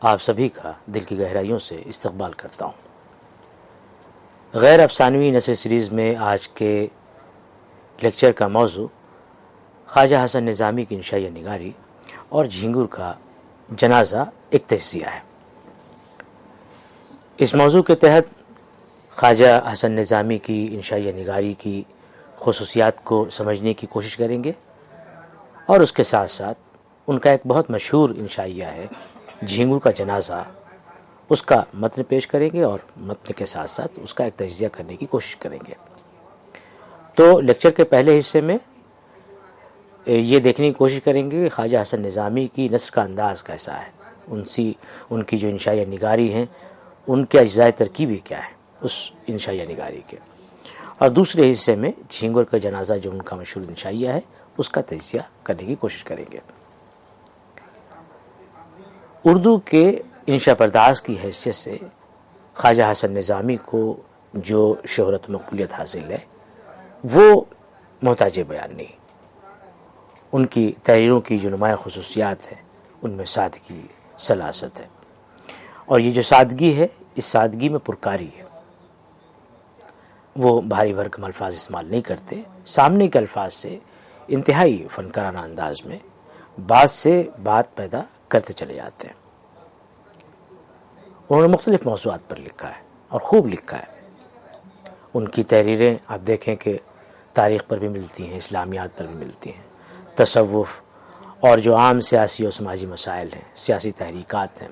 آپ سبھی کا دل کی گہرائیوں سے استقبال کرتا ہوں۔ غیر افسانوی نثر سیریز میں آج کے لیکچر کا موضوع خواجہ حسن نظامی کی انشائیہ نگاری اور جھینگور کا جنازہ ایک تجزیہ ہے۔ اس موضوع کے تحت خواجہ حسن نظامی کی انشائیہ نگاری کی خصوصیات کو سمجھنے کی کوشش کریں گے، اور اس کے ساتھ ساتھ ان کا ایک بہت مشہور انشائیہ ہے جھینگور کا جنازہ، اس کا متن پیش کریں گے اور متن کے ساتھ ساتھ اس کا ایک تجزیہ کرنے کی کوشش کریں گے۔ تو لیکچر کے پہلے حصے میں یہ دیکھنے کی کوشش کریں گے کہ خواجہ حسن نظامی کی نثر کا انداز کیسا ہے، ان کی جو انشائیہ نگاری ہیں ان کے اجزاء ترکیبی کیا ہے اس انشائیہ نگاری کے، اور دوسرے حصے میں جھینگور کا جنازہ جو ان کا مشہور انشائیہ ہے اس کا تجزیہ کرنے کی کوشش کریں گے۔ اردو کے انشا پرداز کی حیثیت سے خواجہ حسن نظامی کو جو شہرت و مقبولیت حاصل ہے وہ محتاج بیان نہیں۔ ان کی تحریروں کی جو نمایاں خصوصیات ہیں ان میں سادگی، سلاست ہے، اور یہ جو سادگی ہے اس سادگی میں پرکاری ہے۔ وہ بھاری بھرکم الفاظ استعمال نہیں کرتے، سامنے کے الفاظ سے انتہائی فنکارانہ انداز میں بات سے بات پیدا کرتے چلے جاتے ہیں۔ انہوں نے مختلف موضوعات پر لکھا ہے اور خوب لکھا ہے۔ ان کی تحریریں آپ دیکھیں کہ تاریخ پر بھی ملتی ہیں، اسلامیات پر بھی ملتی ہیں، تصوف اور جو عام سیاسی اور سماجی مسائل ہیں، سیاسی تحریکات ہیں،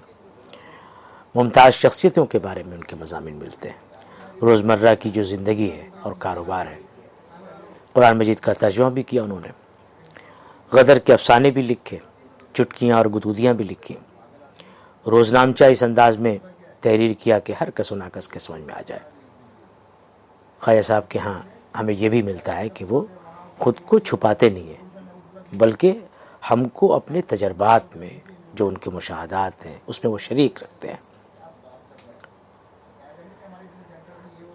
ممتاز شخصیتوں کے بارے میں ان کے مضامین ملتے ہیں، روزمرہ کی جو زندگی ہے اور کاروبار ہے۔ قرآن مجید کا ترجمہ بھی کیا انہوں نے، غدر کے افسانے بھی لکھے، چٹکیاں اور گدودیاں بھی لکھی، روزنامچہ اس انداز میں تحریر کیا کہ ہر کس و ناکس کے سمجھ میں آ جائے۔ خواجہ صاحب کے ہاں ہمیں یہ بھی ملتا ہے کہ وہ خود کو چھپاتے نہیں ہیں، بلکہ ہم کو اپنے تجربات میں جو ان کے مشاہدات ہیں اس میں وہ شریک رکھتے ہیں۔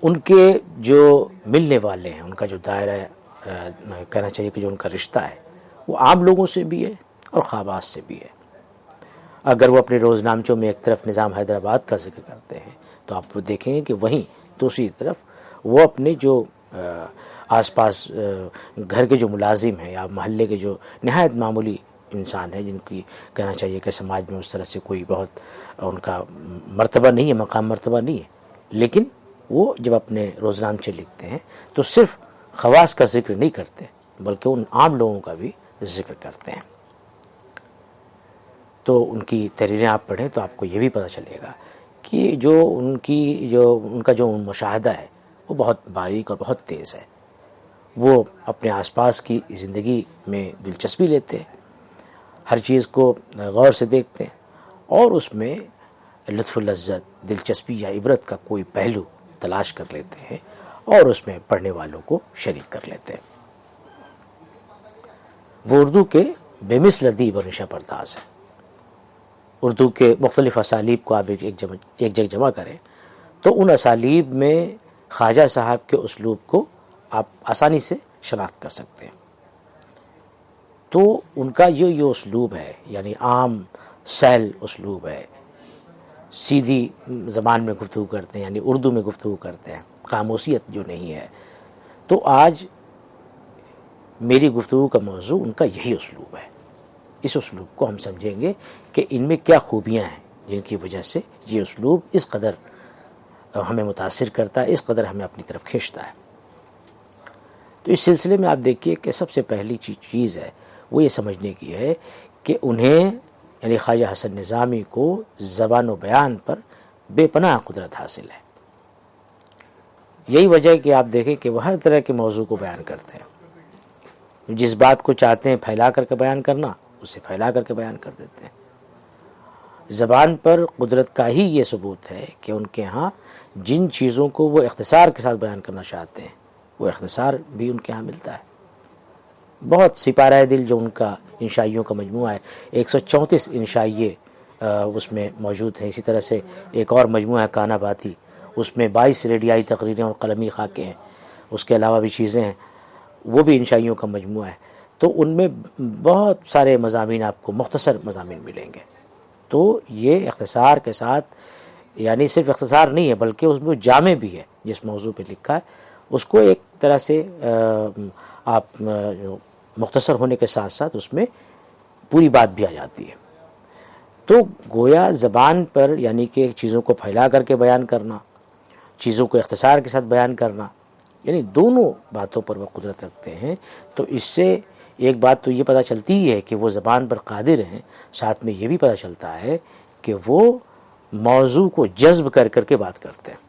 ان کے جو ملنے والے ہیں، ان کا جو دائرہ کہنا چاہیے کہ جو ان کا رشتہ ہے وہ عام لوگوں سے بھی ہے اور خواص سے بھی ہے۔ اگر وہ اپنے روزنامچوں میں ایک طرف نظام حیدرآباد کا ذکر کرتے ہیں تو آپ وہ دیکھیں گے کہ وہیں دوسری طرف وہ اپنے جو آس پاس گھر کے جو ملازم ہیں یا محلے کے جو نہایت معمولی انسان ہیں، جن کی کہنا چاہیے کہ سماج میں اس طرح سے کوئی بہت ان کا مرتبہ نہیں ہے، مقام مرتبہ نہیں ہے، لیکن وہ جب اپنے روزنامچے لکھتے ہیں تو صرف خواص کا ذکر نہیں کرتے بلکہ ان عام لوگوں کا بھی ذکر کرتے ہیں۔ تو ان کی تحریریں آپ پڑھیں تو آپ کو یہ بھی پتہ چلے گا کہ جو ان کا جو مشاہدہ ہے وہ بہت باریک اور بہت تیز ہے۔ وہ اپنے آس پاس کی زندگی میں دلچسپی لیتے ہیں، ہر چیز کو غور سے دیکھتے ہیں اور اس میں لطف و لذت، دلچسپی یا عبرت کا کوئی پہلو تلاش کر لیتے ہیں اور اس میں پڑھنے والوں کو شریک کر لیتے ہیں۔ وہ اردو کے بے مثل ادیب اور نشہ پرداز ہیں۔ اردو کے مختلف اسالیب کو آپ ایک جگہ جمع کریں تو ان اسالیب میں خواجہ صاحب کے اسلوب کو آپ آسانی سے شناخت کر سکتے ہیں۔ تو ان کا یہ اسلوب ہے، یعنی عام سہل اسلوب ہے، سیدھی زبان میں گفتگو کرتے ہیں، یعنی اردو میں گفتگو کرتے ہیں، خاموشیت جو نہیں ہے۔ تو آج میری گفتگو کا موضوع ان کا یہی اسلوب ہے۔ اس اسلوب کو ہم سمجھیں گے کہ ان میں کیا خوبیاں ہیں جن کی وجہ سے یہ اسلوب اس قدر ہمیں متاثر کرتا ہے، اس قدر ہمیں اپنی طرف کھینچتا ہے۔ تو اس سلسلے میں آپ دیکھیے کہ سب سے پہلی چیز ہے وہ یہ سمجھنے کی ہے کہ انہیں یعنی خواجہ حسن نظامی کو زبان و بیان پر بے پناہ قدرت حاصل ہے۔ یہی وجہ ہے کہ آپ دیکھیں کہ وہ ہر طرح کے موضوع کو بیان کرتے ہیں، جس بات کو چاہتے ہیں پھیلا کر کے بیان کرنا اسے پھیلا کر کے بیان کر دیتے ہیں۔ زبان پر قدرت کا ہی یہ ثبوت ہے کہ ان کے ہاں جن چیزوں کو وہ اختصار کے ساتھ بیان کرنا چاہتے ہیں وہ اختصار بھی ان کے ہاں ملتا ہے۔ بہت سپارہ دل جو ان کا انشائیوں کا مجموعہ ہے، 134 انشائیے اس میں موجود ہیں۔ اسی طرح سے ایک اور مجموعہ ہے کانا باتی، اس میں 22 ریڈیائی تقریریں اور قلمی خاکے ہیں، اس کے علاوہ بھی چیزیں ہیں، وہ بھی انشائیوں کا مجموعہ ہے۔ تو ان میں بہت سارے مضامین آپ کو مختصر مضامین ملیں گے تو یہ اختصار کے ساتھ، یعنی صرف اختصار نہیں ہے بلکہ اس میں جامع بھی ہے، جس موضوع پہ لکھا ہے اس کو ایک طرح سے آپ مختصر ہونے کے ساتھ ساتھ اس میں پوری بات بھی آ جاتی ہے۔ تو گویا زبان پر یعنی کہ چیزوں کو پھیلا کر کے بیان کرنا، چیزوں کو اختصار کے ساتھ بیان کرنا، یعنی دونوں باتوں پر وہ قدرت رکھتے ہیں۔ تو اس سے ایک بات تو یہ پتہ چلتی ہی ہے کہ وہ زبان پر قادر ہیں، ساتھ میں یہ بھی پتہ چلتا ہے کہ وہ موضوع کو جذب کر کر کے بات کرتے ہیں۔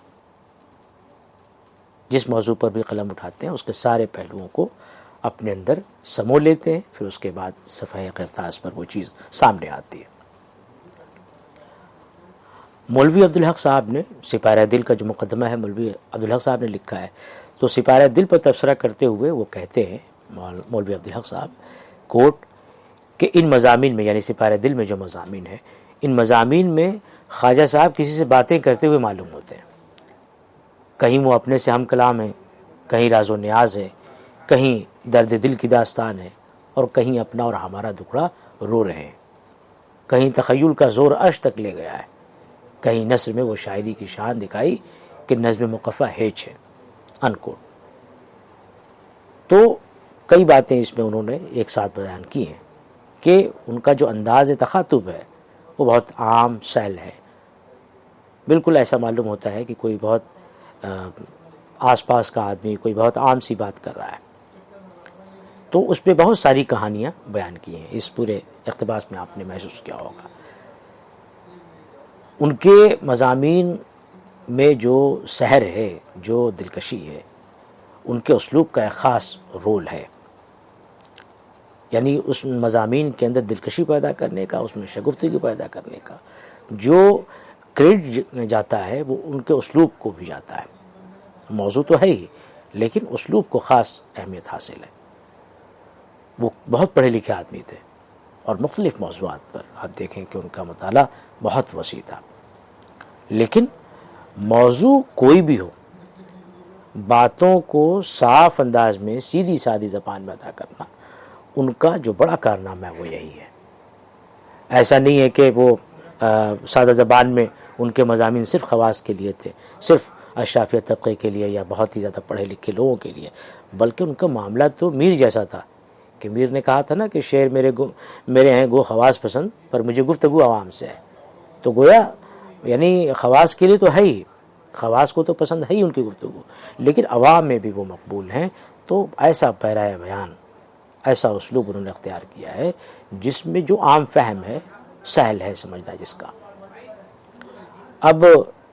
جس موضوع پر بھی قلم اٹھاتے ہیں اس کے سارے پہلوؤں کو اپنے اندر سمو لیتے ہیں، پھر اس کے بعد صفحہ قرطاس پر وہ چیز سامنے آتی ہے۔ مولوی عبدالحق صاحب نے سپارہ دل کا جو مقدمہ ہے مولوی عبدالحق صاحب نے لکھا ہے، تو سپارہ دل پر تبصرہ کرتے ہوئے وہ کہتے ہیں مولوی عبدالحق صاحب، کوٹ، کہ ان مضامین میں، یعنی سپارہ دل میں جو مضامین ہیں، ان مضامین میں خواجہ صاحب کسی سے باتیں کرتے ہوئے معلوم ہوتے ہیں۔ کہیں وہ اپنے سے ہم کلام ہیں، کہیں راز و نیاز ہے، کہیں درد دل کی داستان ہے، اور کہیں اپنا اور ہمارا دکھڑا رو رہے ہیں، کہیں تخیل کا زور عرش تک لے گیا ہے، کہیں نثر میں وہ شاعری کی شان دکھائی کہ نظم مقفع ہیچ ہے، انکوٹ۔ تو کئی باتیں اس میں انہوں نے ایک ساتھ بیان کی ہیں کہ ان کا جو انداز تخاطب ہے وہ بہت عام سہل ہے، بالکل ایسا معلوم ہوتا ہے کہ کوئی بہت آس پاس کا آدمی کوئی بہت عام سی بات کر رہا ہے۔ تو اس پہ بہت ساری کہانیاں بیان کی ہیں، اس پورے اقتباس میں آپ نے محسوس کیا ہوگا۔ ان کے مضامین میں جو سحر ہے، جو دلکشی ہے، ان کے اسلوب کا ایک خاص رول ہے، یعنی اس مضامین کے اندر دلکشی پیدا کرنے کا، اس میں شگفتگی پیدا کرنے کا جو کریڈٹ جاتا ہے وہ ان کے اسلوب کو بھی جاتا ہے۔ موضوع تو ہے ہی لیکن اسلوب کو خاص اہمیت حاصل ہے۔ وہ بہت پڑھے لکھے آدمی تھے اور مختلف موضوعات پر آپ دیکھیں کہ ان کا مطالعہ بہت وسیع تھا، لیکن موضوع کوئی بھی ہو، باتوں کو صاف انداز میں سیدھی سادی زبان میں ادا کرنا ان کا جو بڑا کارنامہ ہے وہ یہی ہے۔ ایسا نہیں ہے کہ وہ سادہ زبان میں ان کے مضامین صرف خواص کے لیے تھے، صرف اشرافیہ طبقے کے لیے یا بہت ہی زیادہ پڑھے لکھے لوگوں کے لیے، بلکہ ان کا معاملہ تو میر جیسا تھا کہ میر نے کہا تھا نا کہ شعر میرے ہیں گو خواص پسند، پر مجھے گفتگو عوام سے ہے۔ تو گویا یعنی خواص کے لیے تو ہے ہی، خواص کو تو پسند ہے ہی ان کی گفتگو، لیکن عوام میں بھی وہ مقبول ہیں۔ تو ایسا پیرائے بیان، ایسا اسلوب انہوں نے اختیار کیا ہے جس میں جو عام فہم ہے، سہل ہے سمجھنا جس کا۔ اب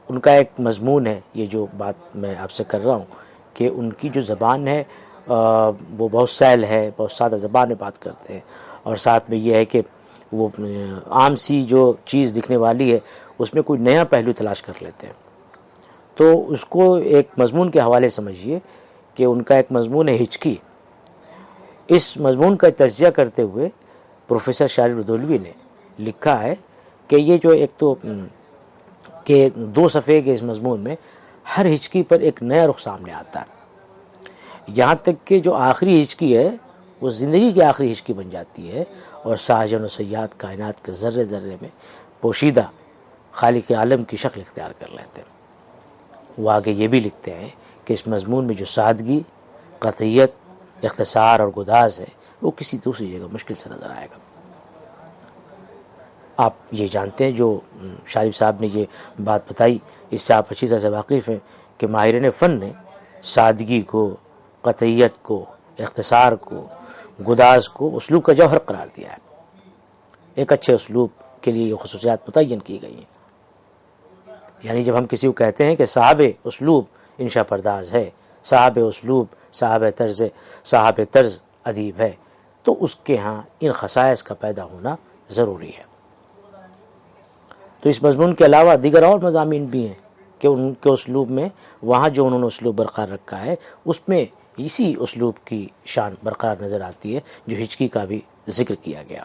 ان کا ایک مضمون ہے، یہ جو بات میں آپ سے کر رہا ہوں کہ ان کی جو زبان ہے وہ بہت سہل ہے، بہت سادہ زبان میں بات کرتے ہیں، اور ساتھ میں یہ ہے کہ وہ عام سی جو چیز دکھنے والی ہے اس میں کوئی نیا پہلو تلاش کر لیتے ہیں۔ تو اس کو ایک مضمون کے حوالے سمجھیے کہ ان کا ایک مضمون ہے ہچکی۔ اس مضمون کا تجزیہ کرتے ہوئے پروفیسر شارف ردولوی نے لکھا ہے کہ یہ جو ایک تو کہ 2 صفحے کے اس مضمون میں ہر ہچکی پر ایک نیا رخ سامنے آتا ہے، یہاں تک کہ جو آخری ہچکی ہے وہ زندگی کی آخری ہچکی بن جاتی ہے، اور شاہجہاں و سیاد کائنات کے ذرے ذرے میں پوشیدہ خالق عالم کی شکل اختیار کر لیتے ہیں۔ وہ آگے یہ بھی لکھتے ہیں کہ اس مضمون میں جو سادگی، قطعیت، اختصار اور گداز ہے وہ کسی دوسری جگہ مشکل سے نظر آئے گا۔ آپ یہ جانتے ہیں، جو شارف صاحب نے یہ بات بتائی اس سے آپ اچھی طرح سے واقف ہیں کہ ماہرین فن نے سادگی کو، قطعیت کو، اختصار کو، گداز کو اسلوب کا جوہر قرار دیا ہے۔ ایک اچھے اسلوب کے لیے یہ خصوصیات متعین کی گئی ہیں۔ یعنی جب ہم کسی کو کہتے ہیں کہ صاحب اسلوب انشا پرداز ہے، صاحب اسلوب، صاحب طرز ادیب ہے، تو اس کے ہاں ان خصائص کا پیدا ہونا ضروری ہے۔ تو اس مضمون کے علاوہ دیگر اور مضامین بھی ہیں کہ ان کے اسلوب میں وہاں جو انہوں نے اسلوب برقرار رکھا ہے اس میں اسی اسلوب کی شان برقرار نظر آتی ہے جو ہچکی کا بھی ذکر کیا گیا۔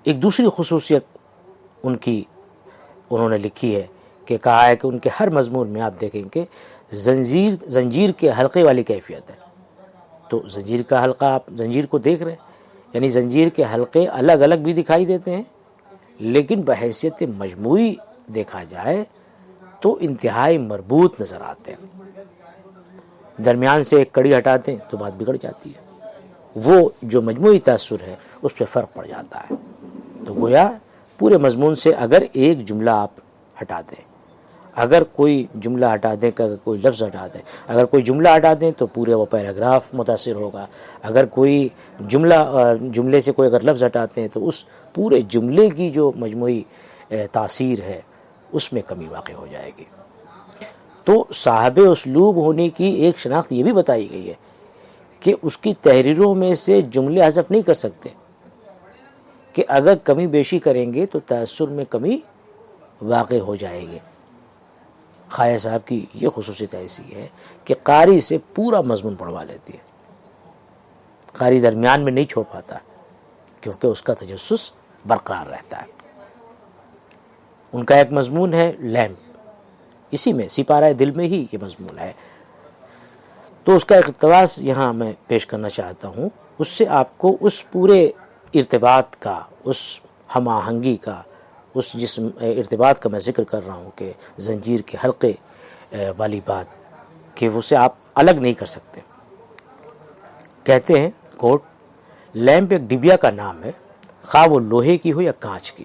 ایک دوسری خصوصیت ان کی انہوں نے لکھی ہے کہ کہا ہے کہ ان کے ہر مضمون میں آپ دیکھیں کہ زنجیر کے حلقے والی کیفیت ہے۔ تو زنجیر کا حلقہ، آپ زنجیر کو دیکھ رہے ہیں، یعنی زنجیر کے حلقے الگ الگ بھی دکھائی دیتے ہیں، لیکن بحیثیت مجموعی دیکھا جائے تو انتہائی مربوط نظر آتے ہیں۔ درمیان سے ایک کڑی ہٹا دیں تو بات بگڑ جاتی ہے، وہ جو مجموعی تاثر ہے اس پہ فرق پڑ جاتا ہے۔ تو گویا پورے مضمون سے اگر ایک جملہ آپ ہٹا دیں، اگر کوئی جملہ ہٹا دیں، اگر کوئی لفظ ہٹا دیں، اگر کوئی جملہ ہٹا دیں تو پورے وہ پیراگراف متاثر ہوگا، اگر کوئی جملے سے کوئی اگر لفظ ہٹاتے ہیں تو اس پورے جملے کی جو مجموعی تاثیر ہے اس میں کمی واقع ہو جائے گی۔ تو صاحب اسلوب ہونے کی ایک شناخت یہ بھی بتائی گئی ہے کہ اس کی تحریروں میں سے جملے حذف نہیں کر سکتے، کہ اگر کمی بیشی کریں گے تو تاثر میں کمی واقع ہو جائے گی۔ خواجہ صاحب کی یہ خصوصیت ایسی ہے کہ قاری سے پورا مضمون پڑھوا لیتی ہے، قاری درمیان میں نہیں چھوڑ پاتا کیونکہ اس کا تجسس برقرار رہتا ہے۔ ان کا ایک مضمون ہے لیمپ، اسی میں سپارہ دل میں ہی یہ مضمون ہے، تو اس کا اقتباس یہاں میں پیش کرنا چاہتا ہوں۔ اس سے آپ کو اس پورے ارتباط کا، اس ہم آہنگی کا، اس جس ارتباط کا میں ذکر کر رہا ہوں کہ زنجیر کے حلقے والی بات، کہ اسے آپ الگ نہیں کر سکتے۔ کہتے ہیں کوٹ، لیمپ ایک ڈبیا کا نام ہے، خواہ وہ لوہے کی ہو یا کانچ کی،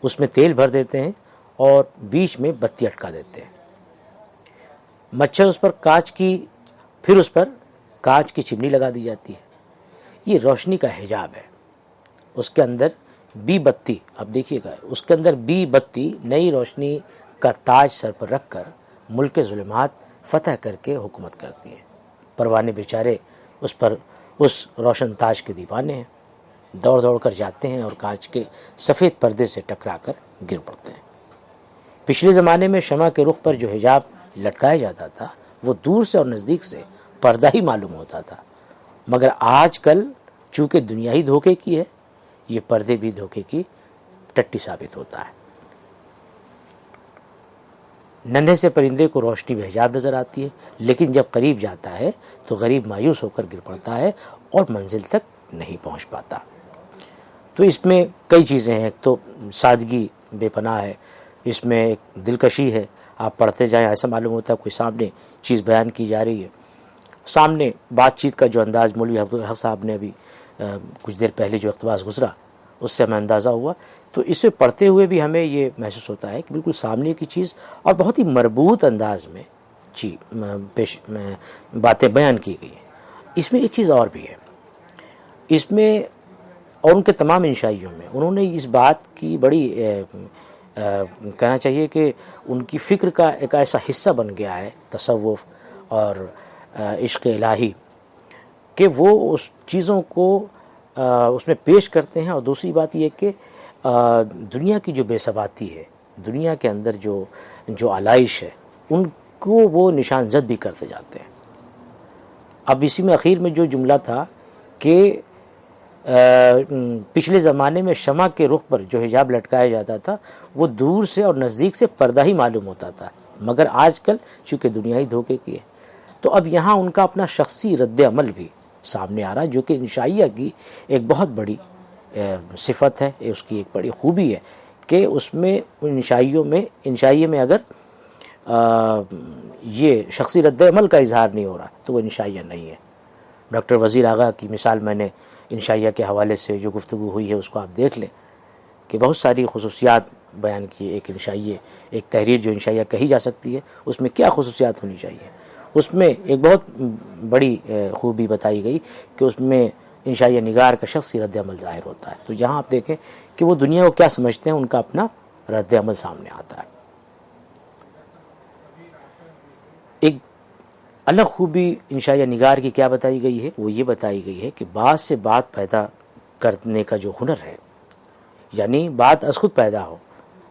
اس میں تیل بھر دیتے ہیں اور بیچ میں بتی اٹکا دیتے ہیں، مچھر اس پر پھر اس پر کانچ کی چمنی لگا دی جاتی ہے۔ یہ روشنی کا حجاب ہے، اس کے اندر بی بتی، اب دیکھیے گا، اس کے اندر بی بتی نئی روشنی کا تاج سر پر رکھ کر ملک ظلمات فتح کر کے حکومت کرتی ہے۔ پروانے بیچارے اس روشن تاج کے دیوانے ہیں، دوڑ دوڑ کر جاتے ہیں اور کانچ کے سفید پردے سے ٹکرا کر گر پڑتے ہیں۔ پچھلے زمانے میں شمع کے رخ پر جو حجاب لٹکایا جاتا تھا وہ دور سے اور نزدیک سے پردہ ہی معلوم ہوتا تھا، مگر آج کل چونکہ دنیا ہی دھوکے کی ہے، یہ پردے بھی دھوکے کی ٹٹی ثابت ہوتا ہے۔ ننھے سے پرندے کو روشنی میں حجاب نظر آتی ہے، لیکن جب قریب جاتا ہے تو غریب مایوس ہو کر گر پڑتا ہے اور منزل تک نہیں پہنچ پاتا۔ تو اس میں کئی چیزیں ہیں، ایک تو سادگی بے پناہ ہے، اس میں ایک دلکشی ہے، آپ پڑھتے جائیں ایسا معلوم ہوتا ہے کوئی سامنے چیز بیان کی جا رہی ہے، سامنے بات چیت کا جو انداز مولوی عبدالحق صاحب نے ابھی کچھ دیر پہلے جو اقتباس گزرا اس سے ہمیں اندازہ ہوا، تو اسے پڑھتے ہوئے بھی ہمیں یہ محسوس ہوتا ہے کہ بالکل سامنے کی چیز اور بہت ہی مربوط انداز میں باتیں بیان کی گئی ہیں۔ اس میں ایک چیز اور بھی ہے، اس میں اور ان کے تمام انشائیوں میں انہوں نے اس بات کی بڑی کہنا چاہیے کہ ان کی فکر کا ایک ایسا حصہ بن گیا ہے تصوف اور عشق الہی، کہ وہ اس چیزوں کو اس میں پیش کرتے ہیں، اور دوسری بات یہ کہ دنیا کی جو بے ثباتی ہے، دنیا کے اندر جو علائش ہے، ان کو وہ نشان زد بھی کرتے جاتے ہیں۔ اب اسی میں اخیر میں جو جملہ تھا کہ پچھلے زمانے میں شمع کے رخ پر جو حجاب لٹکایا جاتا تھا وہ دور سے اور نزدیک سے پردہ ہی معلوم ہوتا تھا، مگر آج کل چونکہ دنیا ہی دھوکے کی ہے، تو اب یہاں ان کا اپنا شخصی رد عمل بھی سامنے آ رہا ہے، جو کہ انشائیہ کی ایک بہت بڑی صفت ہے، اس کی ایک بڑی خوبی ہے کہ اس میں انشائیے میں اگر یہ شخصی رد عمل کا اظہار نہیں ہو رہا تو وہ انشائیہ نہیں ہے۔ ڈاکٹر وزیر آغا کی مثال میں نے انشائیہ کے حوالے سے جو گفتگو ہوئی ہے اس کو آپ دیکھ لیں کہ بہت ساری خصوصیات بیان کی، ایک تحریر جو انشائیہ کہی جا سکتی ہے اس میں کیا خصوصیات ہونی چاہیے، اس میں ایک بہت بڑی خوبی بتائی گئی کہ اس میں انشائیہ نگار کا شخصی رد عمل ظاہر ہوتا ہے۔ تو یہاں آپ دیکھیں کہ وہ دنیا کو کیا سمجھتے ہیں، ان کا اپنا رد عمل سامنے آتا ہے۔ ایک الگ خوبی انشائیہ نگار کی کیا بتائی گئی ہے، وہ یہ بتائی گئی ہے کہ بات سے بات پیدا کرنے کا جو ہنر ہے، یعنی بات از خود پیدا ہو،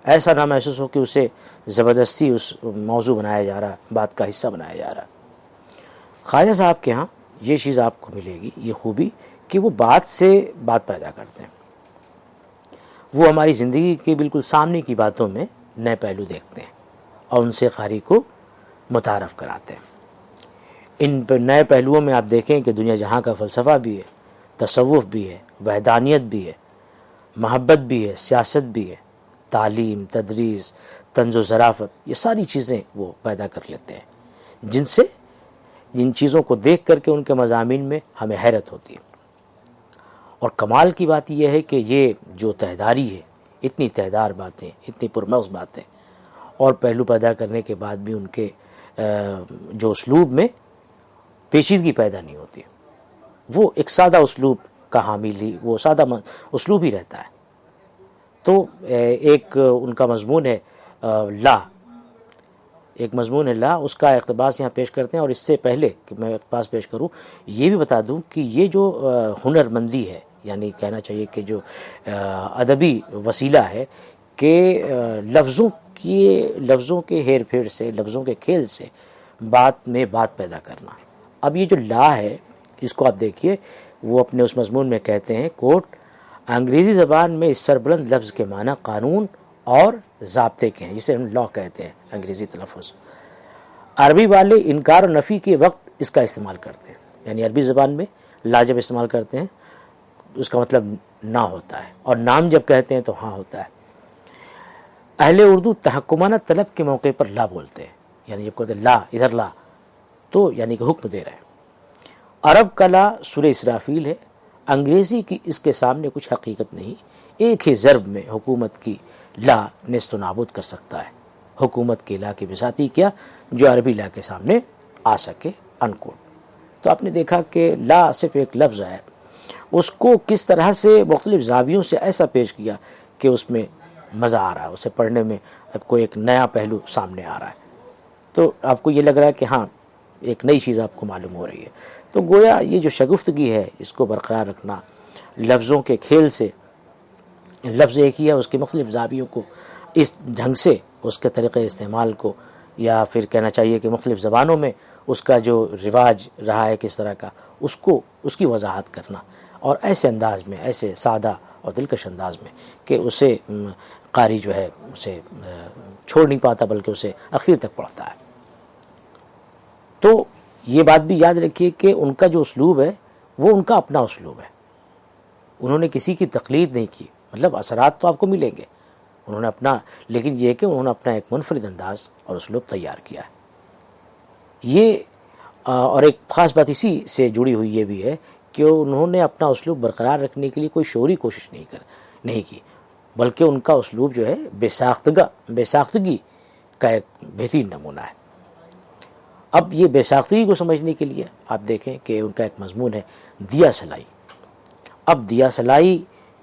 ایسا نہ محسوس ہو کہ اسے زبردستی اس موضوع بنایا جا رہا، بات کا حصہ بنایا جا رہا۔ خواجہ صاحب کے ہاں یہ چیز آپ کو ملے گی، یہ خوبی کہ وہ بات سے بات پیدا کرتے ہیں، وہ ہماری زندگی کے بالکل سامنے کی باتوں میں نئے پہلو دیکھتے ہیں اور ان سے قاری کو متعارف کراتے ہیں۔ ان نئے پہلوؤں میں آپ دیکھیں کہ دنیا جہاں کا فلسفہ بھی ہے، تصوف بھی ہے، وحدانیت بھی ہے، محبت بھی ہے، سیاست بھی ہے، تعلیم، تدریس، طنز و ظرافت، یہ ساری چیزیں وہ پیدا کر لیتے ہیں، جن چیزوں کو دیکھ کر کے ان کے مضامین میں ہمیں حیرت ہوتی ہے۔ اور کمال کی بات یہ ہے کہ یہ جو تہداری ہے، اتنی تہدار باتیں، اتنی پرمغز باتیں، اور پہلو پیدا کرنے کے بعد بھی ان کے جو اسلوب میں پیچیدگی پیدا نہیں ہوتی، وہ ایک سادہ اسلوب کا حامل ہی، وہ سادہ اسلوب ہی رہتا ہے۔ تو ایک ان کا مضمون ہے لا، ایک مضمون ہے لا، اس کا اقتباس یہاں پیش کرتے ہیں۔ اور اس سے پہلے کہ میں اقتباس پیش کروں، یہ بھی بتا دوں کہ یہ جو ہنر مندی ہے، یعنی کہنا چاہیے کہ جو ادبی وسیلہ ہے کہ لفظوں کے ہیر پھیر سے، لفظوں کے کھیل سے بات میں بات پیدا کرنا۔ اب یہ جو لا ہے، اس کو آپ دیکھیے، وہ اپنے اس مضمون میں کہتے ہیں کوٹ، انگریزی زبان میں اس سربلند لفظ کے معنی قانون اور ضابطے کے ہیں، جسے ہم لا کہتے ہیں انگریزی تلفظ۔ عربی والے انکار و نفی کے وقت اس کا استعمال کرتے ہیں، یعنی عربی زبان میں لا جب استعمال کرتے ہیں اس کا مطلب نہ ہوتا ہے، اور نام جب کہتے ہیں تو ہاں ہوتا ہے۔ اہل اردو تحکمانہ طلب کے موقع پر لا بولتے ہیں، یعنی جب کہتے ہیں لا، ادھر لا، تو یعنی کہ حکم دے رہے ہیں۔ عرب کا لا سورہ اسرافیل ہے، انگریزی کی اس کے سامنے کچھ حقیقت نہیں، ایک ہی ضرب میں حکومت کی لا نیست و نابود کر سکتا ہے۔ حکومت کی لا کی بساطی کیا جو عربی لا کے سامنے آ سکے، انکوٹ۔ تو آپ نے دیکھا کہ لا صرف ایک لفظ ہے، اس کو کس طرح سے مختلف زاویوں سے ایسا پیش کیا کہ اس میں مزہ آ رہا ہے، اسے پڑھنے میں اب کوئی ایک نیا پہلو سامنے آ رہا ہے، تو آپ کو یہ لگ رہا ہے کہ ہاں ایک نئی چیز آپ کو معلوم ہو رہی ہے۔ تو گویا یہ جو شگفتگی ہے، اس کو برقرار رکھنا، لفظوں کے کھیل سے، لفظ ایک ہی ہے، اس کے مختلف زاویوں کو اس ڈھنگ سے، اس کے طریقے استعمال کو، یا پھر کہنا چاہیے کہ مختلف زبانوں میں اس کا جو رواج رہا ہے کس طرح کا، اس کی وضاحت کرنا، اور ایسے انداز میں، ایسے سادہ اور دلکش انداز میں کہ اسے قاری جو ہے اسے چھوڑ نہیں پاتا، بلکہ اسے اخیر تک پڑھتا ہے۔ تو یہ بات بھی یاد رکھیے کہ ان کا جو اسلوب ہے وہ ان کا اپنا اسلوب ہے، انہوں نے کسی کی تقلید نہیں کی، مطلب اثرات تو آپ کو ملیں گے انہوں نے اپنا، لیکن یہ کہ انہوں نے اپنا ایک منفرد انداز اور اسلوب تیار کیا ہے۔ یہ اور ایک خاص بات اسی سے جڑی ہوئی یہ بھی ہے کہ انہوں نے اپنا اسلوب برقرار رکھنے کے لیے کوئی شعوری کوشش نہیں کی، بلکہ ان کا اسلوب جو ہے بے ساختگی کا ایک بہترین نمونہ ہے۔ اب یہ بے ساختگی کو سمجھنے کے لیے آپ دیکھیں کہ ان کا ایک مضمون ہے دیا سلائی۔ اب دیا سلائی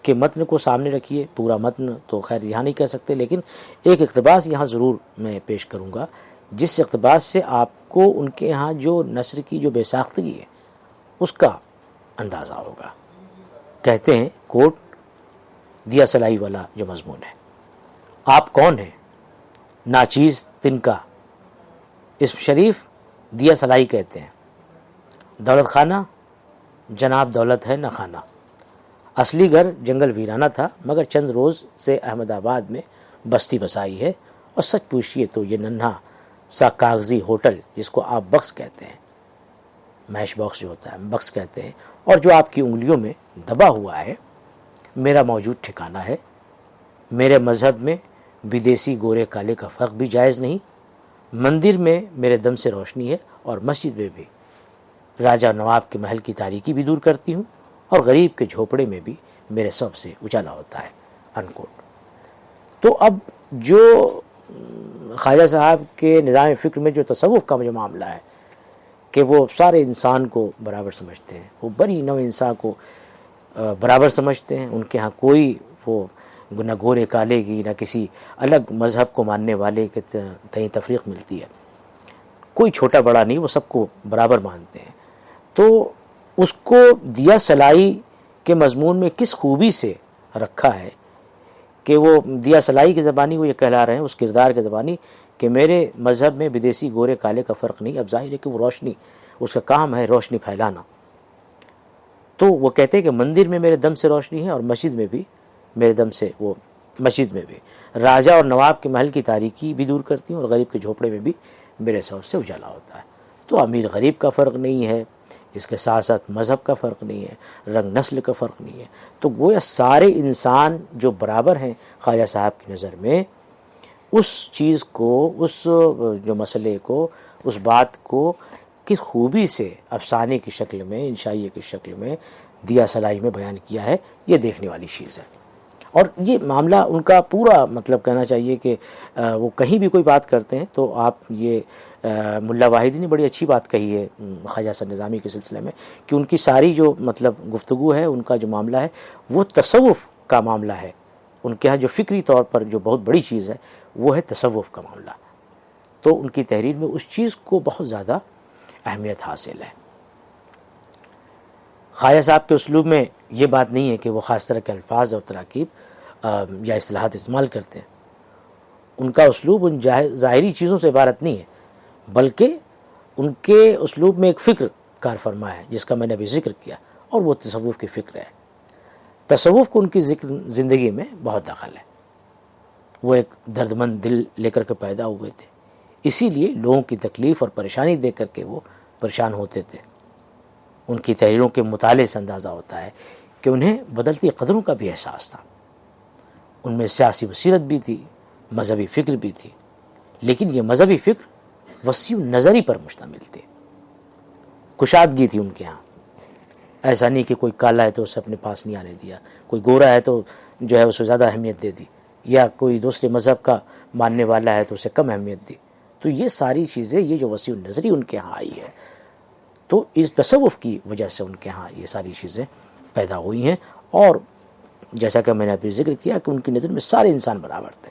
کے متن کو سامنے رکھیے، پورا متن تو خیر یہاں نہیں کہہ سکتے، لیکن ایک اقتباس یہاں ضرور میں پیش کروں گا، جس اقتباس سے آپ کو ان کے ہاں جو نثر کی جو بے ساختگی ہے اس کا اندازہ ہوگا۔ کہتے ہیں کوٹ، دیا سلائی والا جو مضمون ہے، آپ کون ہیں ناچیز تنکا، اسم شریف دیا سلائی کہتے ہیں، دولت خانہ جناب دولت ہے نہ خانہ، اصلی گھر جنگل ویرانہ تھا مگر چند روز سے احمد آباد میں بستی بسائی ہے، اور سچ پوچھئے تو یہ ننھا سا کاغذی ہوٹل جس کو آپ بکس کہتے ہیں، میش باکس جو ہوتا ہے بکس کہتے ہیں، اور جو آپ کی انگلیوں میں دبا ہوا ہے، میرا موجود ٹھکانہ ہے۔ میرے مذہب میں بدیسی گورے کالے کا فرق بھی جائز نہیں، مندر میں میرے دم سے روشنی ہے اور مسجد میں بھی، راجہ نواب کے محل کی تاریکی بھی دور کرتی ہوں، اور غریب کے جھوپڑے میں بھی میرے سب سے اجالا ہوتا ہے، انکوٹ۔ تو اب جو خواجہ صاحب کے نظام فکر میں جو تصوف کا جو معاملہ ہے کہ وہ سارے انسان کو برابر سمجھتے ہیں، وہ بڑی نوع انسان کو برابر سمجھتے ہیں، ان کے ہاں کوئی وہ نہ گورے کالے کی نہ کسی الگ مذہب کو ماننے والے کے تئیں تفریق ملتی ہے، کوئی چھوٹا بڑا نہیں، وہ سب کو برابر مانتے ہیں۔ تو اس کو دیا سلائی کے مضمون میں کس خوبی سے رکھا ہے کہ وہ دیا سلائی کی زبانی وہ یہ کہلا رہے ہیں، اس کردار کے زبانی، کہ میرے مذہب میں بدیسی گورے کالے کا فرق نہیں۔ اب ظاہر ہے کہ وہ روشنی، اس کا کام ہے روشنی پھیلانا، تو وہ کہتے ہیں کہ مندر میں میرے دم سے روشنی ہے اور مسجد میں بھی میرے دم سے، وہ مسجد میں بھی راجہ اور نواب کے محل کی تاریکی بھی دور کرتی ہوں، اور غریب کے جھوپڑے میں بھی میرے سبب سے اجالا ہوتا ہے۔ تو امیر غریب کا فرق نہیں ہے، اس کے ساتھ ساتھ مذہب کا فرق نہیں ہے، رنگ نسل کا فرق نہیں ہے. تو گویا سارے انسان جو برابر ہیں خواجہ صاحب کی نظر میں، اس چیز کو، اس جو مسئلے کو، اس بات کو کس خوبی سے افسانے کی شکل میں، انشائیے کی شکل میں دیا سلائی میں بیان کیا ہے، یہ دیکھنے والی چیز ہے. اور یہ معاملہ ان کا پورا مطلب کہنا چاہیے کہ وہ کہیں بھی کوئی بات کرتے ہیں تو آپ یہ ملا واحدی نے بڑی اچھی بات کہی ہے خواجہ حسن نظامی کے سلسلے میں، کہ ان کی ساری جو مطلب گفتگو ہے، ان کا جو معاملہ ہے وہ تصوف کا معاملہ ہے. ان کے ہاں جو فکری طور پر جو بہت بڑی چیز ہے وہ ہے تصوف کا معاملہ. تو ان کی تحریر میں اس چیز کو بہت زیادہ اہمیت حاصل ہے. خواجہ صاحب کے اسلوب میں یہ بات نہیں ہے کہ وہ خاص طرح کے الفاظ اور تراکیب یا اصطلاحات استعمال کرتے ہیں. ان کا اسلوب ان ظاہری چیزوں سے عبارت نہیں ہے، بلکہ ان کے اسلوب میں ایک فکر کار فرما ہے جس کا میں نے ابھی ذکر کیا، اور وہ تصوف کی فکر ہے. تصوف کو ان کی زندگی میں بہت دخل ہے. وہ ایک درد مند دل لے کر کے پیدا ہوئے تھے، اسی لیے لوگوں کی تکلیف اور پریشانی دیکھ کر کے وہ پریشان ہوتے تھے. ان کی تحریروں کے مطالعے سے اندازہ ہوتا ہے کہ انہیں بدلتی قدروں کا بھی احساس تھا. ان میں سیاسی بصیرت بھی تھی، مذہبی فکر بھی تھی، لیکن یہ مذہبی فکر وسیع نظری پر مشتمل تھی. کشادگی تھی ان کے ہاں. ایسا نہیں کہ کوئی کالا ہے تو اسے اپنے پاس نہیں آنے دیا، کوئی گورا ہے تو جو ہے اسے زیادہ اہمیت دے دی، یا کوئی دوسرے مذہب کا ماننے والا ہے تو اسے کم اہمیت دی. تو یہ ساری چیزیں، یہ جو وسیع نظری ان کے ہاں آئی ہے، تو اس تصوف کی وجہ سے ان کے ہاں یہ ساری چیزیں پیدا ہوئی ہیں. اور جیسا کہ میں نے ابھی ذکر کیا کہ ان کی نظر میں سارے انسان برابر تھے.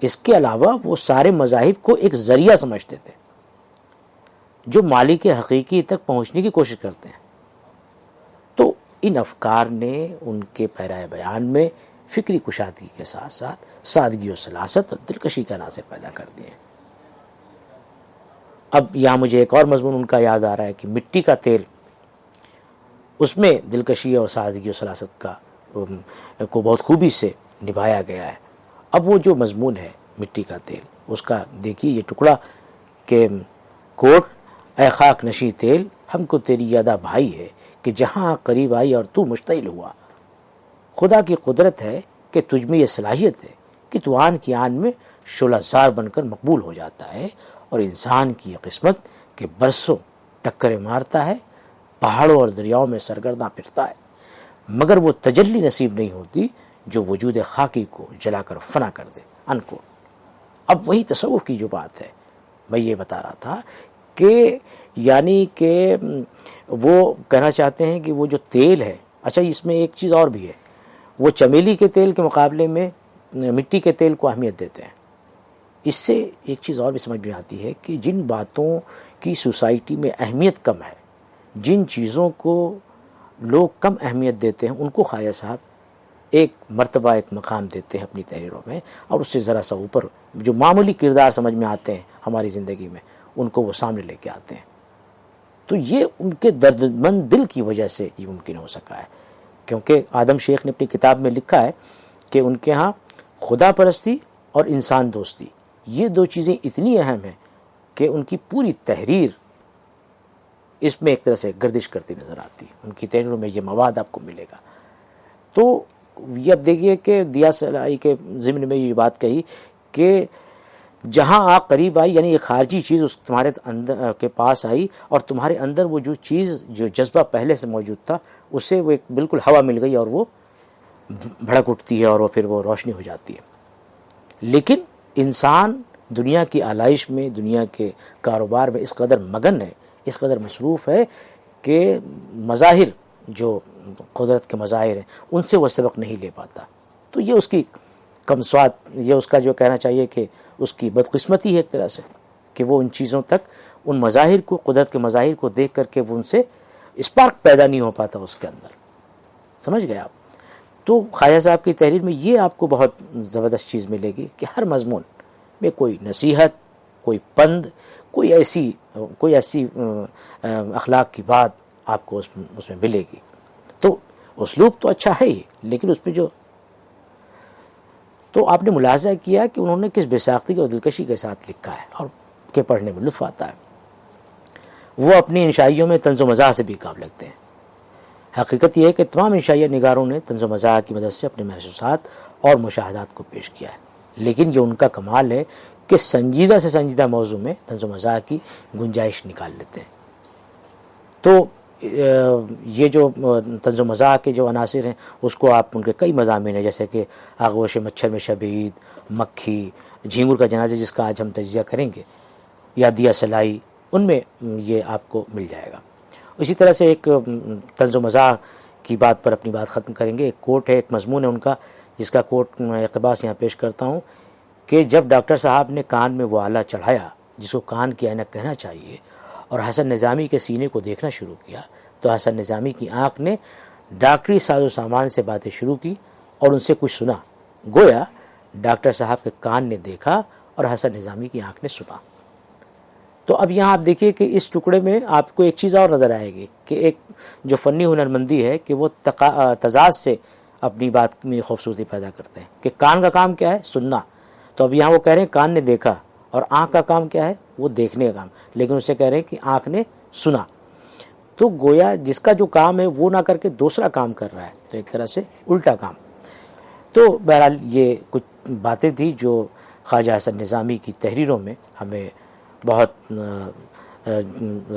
اس کے علاوہ وہ سارے مذاہب کو ایک ذریعہ سمجھتے تھے جو مالک حقیقی تک پہنچنے کی کوشش کرتے ہیں. تو ان افکار نے ان کے پیرائے بیان میں فکری کشادگی کے ساتھ ساتھ سادگی و سلاست اور دلکشی کا عناصر پیدا کر دیے. اب یہاں مجھے ایک اور مضمون ان کا یاد آ رہا ہے کہ مٹی کا تیل، اس میں دلکشی اور سادگی و سلاست کا کو بہت خوبی سے نبھایا گیا ہے. اب وہ جو مضمون ہے مٹی کا تیل، اس کا دیکھیے یہ ٹکڑا کہ کوٹ اے خاک نشی تیل، ہم کو تیری یادہ بھائی ہے کہ جہاں قریب آئی اور تو مشتعل ہوا. خدا کی قدرت ہے کہ تجھ میں یہ صلاحیت ہے کہ تو آن کی آن میں شعلہ زار بن کر مقبول ہو جاتا ہے، اور انسان کی یہ قسمت کہ برسوں ٹکریں مارتا ہے، پہاڑوں اور دریاؤں میں سرگرداں پھرتا ہے، مگر وہ تجلی نصیب نہیں ہوتی جو وجود خاکی کو جلا کر فنا کر دے. ان کو اب وہی تصوف کی جو بات ہے میں یہ بتا رہا تھا کہ یعنی کہ وہ کہنا چاہتے ہیں کہ وہ جو تیل ہے، اچھا اس میں ایک چیز اور بھی ہے، وہ چمیلی کے تیل کے مقابلے میں مٹی کے تیل کو اہمیت دیتے ہیں. اس سے ایک چیز اور بھی سمجھ میں آتی ہے کہ جن باتوں کی سوسائٹی میں اہمیت کم ہے، جن چیزوں کو لوگ کم اہمیت دیتے ہیں، ان کو خواجہ صاحب ایک مرتبہ، ایک مقام دیتے ہیں اپنی تحریروں میں، اور اس سے ذرا سا اوپر جو معمولی کردار سمجھ میں آتے ہیں ہماری زندگی میں، ان کو وہ سامنے لے کے آتے ہیں. تو یہ ان کے درد مند دل کی وجہ سے یہ ممکن ہو سکا ہے، کیونکہ آدم شیخ نے اپنی کتاب میں لکھا ہے کہ ان کے ہاں خدا پرستی اور انسان دوستی، یہ دو چیزیں اتنی اہم ہیں کہ ان کی پوری تحریر اس میں ایک طرح سے گردش کرتی نظر آتی. ان کی تحریروں میں یہ مواد آپ کو ملے گا. تو یہ اب دیکھیے کہ دیا سلائی کے ضمن میں یہ بات کہی کہ جہاں آگ قریب آئی، یعنی ایک خارجی چیز اس تمہارے اندر کے پاس آئی، اور تمہارے اندر وہ جو چیز، جو جذبہ پہلے سے موجود تھا، اسے وہ ایک بالکل ہوا مل گئی اور وہ بھڑک اٹھتی ہے اور وہ پھر وہ روشنی ہو جاتی ہے. لیکن انسان دنیا کی آلائش میں، دنیا کے کاروبار میں اس قدر مگن ہے، اس قدر مصروف ہے کہ مظاہر جو قدرت کے مظاہر ہیں ان سے وہ سبق نہیں لے پاتا. تو یہ اس کی کمسوات، یہ اس کا جو کہنا چاہیے کہ اس کی بدقسمتی ہے ایک طرح سے کہ وہ ان چیزوں تک، ان مظاہر کو، قدرت کے مظاہر کو دیکھ کر کے وہ ان سے اسپارک پیدا نہیں ہو پاتا اس کے اندر. سمجھ گئے آپ؟ تو خواجہ صاحب کی تحریر میں یہ آپ کو بہت زبردست چیز ملے گی کہ ہر مضمون میں کوئی نصیحت، کوئی پند، کوئی ایسی اخلاق کی بات آپ کو اس میں ملے گی. تو اسلوب تو اچھا ہے ہی، لیکن اس میں جو، تو آپ نے ملاحظہ کیا کہ انہوں نے کس بے ساختگی اور دلکشی کے ساتھ لکھا ہے اور کہ پڑھنے میں لطف آتا ہے. وہ اپنی انشائیوں میں طنز و مزاح سے بھی کام لگتے ہیں۔ حقیقت یہ ہے کہ تمام انشائیہ نگاروں نے طنز و مزاح کی مدد سے اپنے محسوسات اور مشاہدات کو پیش کیا ہے، لیکن یہ ان کا کمال ہے کہ سنجیدہ سے سنجیدہ موضوع میں طنز و مزاح کی گنجائش نکال لیتے ہیں۔ تو یہ جو طنز و مزاح کے جو عناصر ہیں اس کو آپ ان کے کئی مضامین ہیں، جیسے کہ آغوش مچھر میں شب عید، مکھی، جھینگر کا جنازہ جس کا آج ہم تجزیہ کریں گے، یا دیا سلائی، ان میں یہ آپ کو مل جائے گا۔ اسی طرح سے ایک طنز و مزاح کی بات پر اپنی بات ختم کریں گے۔ ایک کوٹ ہے، ایک مضمون ہے ان کا، جس کا کوٹ میں اقتباس یہاں پیش کرتا ہوں کہ جب ڈاکٹر صاحب نے کان میں وہ آلہ چڑھایا جس کو کان کی اینک کہنا چاہیے اور حسن نظامی کے سینے کو دیکھنا شروع کیا، تو حسن نظامی کی آنکھ نے ڈاکٹری ساز و سامان سے باتیں شروع کی اور ان سے کچھ سنا، گویا ڈاکٹر صاحب کے کان نے دیکھا اور حسن نظامی کی آنکھ نے سنا۔ تو اب یہاں آپ دیکھیے کہ اس ٹکڑے میں آپ کو ایک چیز اور نظر آئے گی کہ ایک جو فنی ہنرمندی ہے کہ وہ تضاد سے اپنی بات میں خوبصورتی پیدا کرتے ہیں کہ کان کا کام کیا ہے؟ سننا۔ تو اب یہاں وہ کہہ رہے ہیں کان نے دیکھا، اور آنکھ کا کام کیا ہے؟ وہ دیکھنے کا کام، لیکن اسے کہہ رہے ہیں کہ آنکھ نے سنا۔ تو گویا جس کا جو کام ہے وہ نہ کر کے دوسرا کام کر رہا ہے، تو ایک طرح سے الٹا کام۔ تو بہرحال یہ کچھ باتیں تھیں جو خواجہ حسن نظامی کی تحریروں میں ہمیں بہت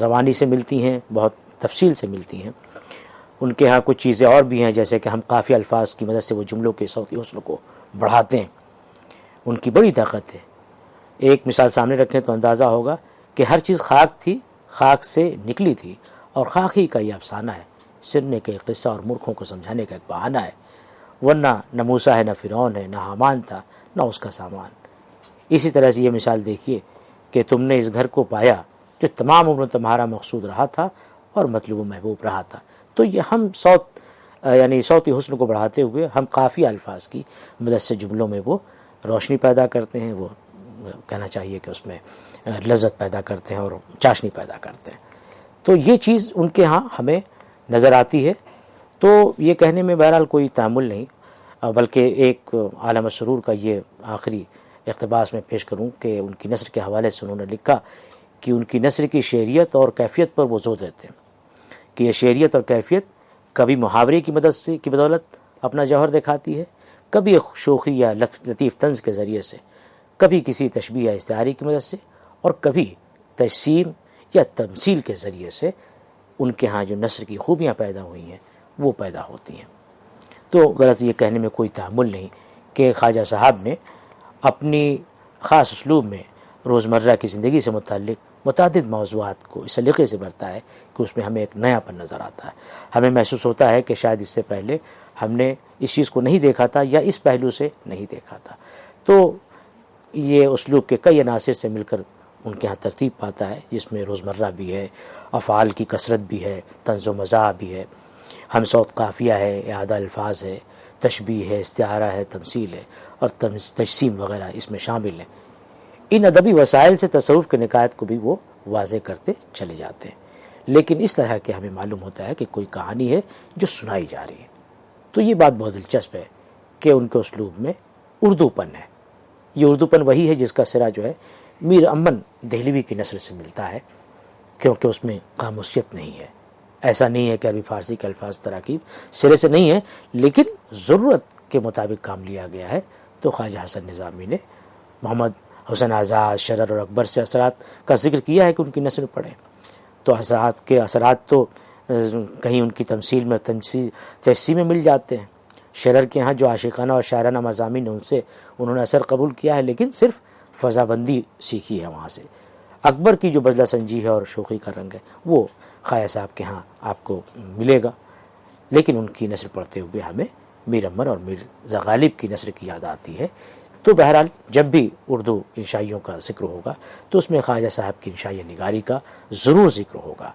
روانی سے ملتی ہیں، بہت تفصیل سے ملتی ہیں۔ ان کے ہاں کچھ چیزیں اور بھی ہیں، جیسے کہ ہم قافیہ الفاظ کی مدد سے وہ جملوں کے صوتی حسن کو بڑھاتے ہیں، ان کی بڑی طاقت ہے۔ ایک مثال سامنے رکھیں تو اندازہ ہوگا کہ ہر چیز خاک تھی، خاک سے نکلی تھی، اور خاک ہی کا یہ افسانہ ہے، سننے کا ایک قصہ اور مورکھوں کو سمجھانے کا ایک بہانہ ہے، ورنہ نہ موسیٰ ہے، نہ فرعون ہے، نہ حامان تھا، نہ اس کا سامان۔ اسی طرح سے یہ مثال دیکھیے کہ تم نے اس گھر کو پایا جو تمام عمر تمہارا مقصود رہا تھا اور مطلوب و محبوب رہا تھا۔ تو یہ ہم یعنی صوتی حسن کو بڑھاتے ہوئے ہم قافیہ الفاظ کی مدد سے جملوں میں وہ روشنی پیدا کرتے ہیں، وہ کہنا چاہیے کہ اس میں لذت پیدا کرتے ہیں اور چاشنی پیدا کرتے ہیں۔ تو یہ چیز ان کے ہاں ہمیں نظر آتی ہے۔ تو یہ کہنے میں بہرحال کوئی تعمل نہیں، بلکہ ایک عالم السرور کا یہ آخری اقتباس میں پیش کروں کہ ان کی نثر کے حوالے سے انہوں نے لکھا کہ ان کی نثر کی شعریت اور کیفیت پر وہ زور دیتے ہیں کہ یہ شعریت اور کیفیت کبھی محاورے کی مدد سے کی بدولت اپنا جوہر دکھاتی ہے، کبھی شوخی یا لطیف طنز کے ذریعے سے، کبھی کسی تشبیہ یا استعاری کی مدد سے، اور کبھی تجسیم یا تمثیل کے ذریعے سے ان کے ہاں جو نثر کی خوبیاں پیدا ہوئی ہیں وہ پیدا ہوتی ہیں۔ تو غرض یہ کہنے میں کوئی تعمل نہیں کہ خواجہ صاحب نے اپنی خاص اسلوب میں روزمرہ کی زندگی سے متعلق متعدد موضوعات کو اس سلیقے سے بھرتا ہے کہ اس میں ہمیں ایک نیا پن نظر آتا ہے۔ ہمیں محسوس ہوتا ہے کہ شاید اس سے پہلے ہم نے اس چیز کو نہیں دیکھا تھا یا اس پہلو سے نہیں دیکھا تھا۔ تو یہ اسلوب کے کئی عناصر سے مل کر ان کے ہاں ترتیب پاتا ہے، جس میں روزمرہ بھی ہے، افعال کی کثرت بھی ہے، طنز و مزاح بھی ہے، ہم صوت قافیہ ہے، اعادہ الفاظ ہے، تشبیہ ہے، استعارہ ہے، تمثیل ہے، اور تجسیم وغیرہ اس میں شامل ہیں۔ ان ادبی وسائل سے تصوف کے نکات کو بھی وہ واضح کرتے چلے جاتے ہیں، لیکن اس طرح کہ ہمیں معلوم ہوتا ہے کہ کوئی کہانی ہے جو سنائی جا رہی ہے۔ تو یہ بات بہت دلچسپ ہے کہ ان کے اسلوب میں اردو پن ہے۔ یہ اردو پن وہی ہے جس کا سرا جو ہے میر امن دہلوی کی نثر سے ملتا ہے، کیونکہ اس میں قاموسیت نہیں ہے۔ ایسا نہیں ہے کہ عربی فارسی کے الفاظ تراکیب سرے سے نہیں ہے، لیکن ضرورت کے مطابق کام لیا گیا ہے۔ تو خواجہ حسن نظامی نے محمد حسین آزاد، شرر اور اکبر سے اثرات کا ذکر کیا ہے کہ ان کی نثر پڑھیں، تو اثرات کے اثرات تو کہیں ان کی تمثیل میں تجسیم میں مل جاتے ہیں۔ شرر کے ہاں جو عاشقانہ اور شاعرانہ مضامین ہیں ان سے انہوں نے اثر قبول کیا ہے، لیکن صرف فضا بندی سیکھی ہے وہاں سے۔ اکبر کی جو بدلہ سنجی ہے اور شوخی کا رنگ ہے وہ خواجہ صاحب کے ہاں آپ کو ملے گا، لیکن ان کی نثر پڑھتے ہوئے ہمیں میر امن اور مرزا غالب کی نثر کی یاد آتی ہے۔ تو بہرحال جب بھی اردو انشائیوں کا ذکر ہوگا تو اس میں خواجہ صاحب کی انشائی نگاری کا ضرور ذکر ہوگا۔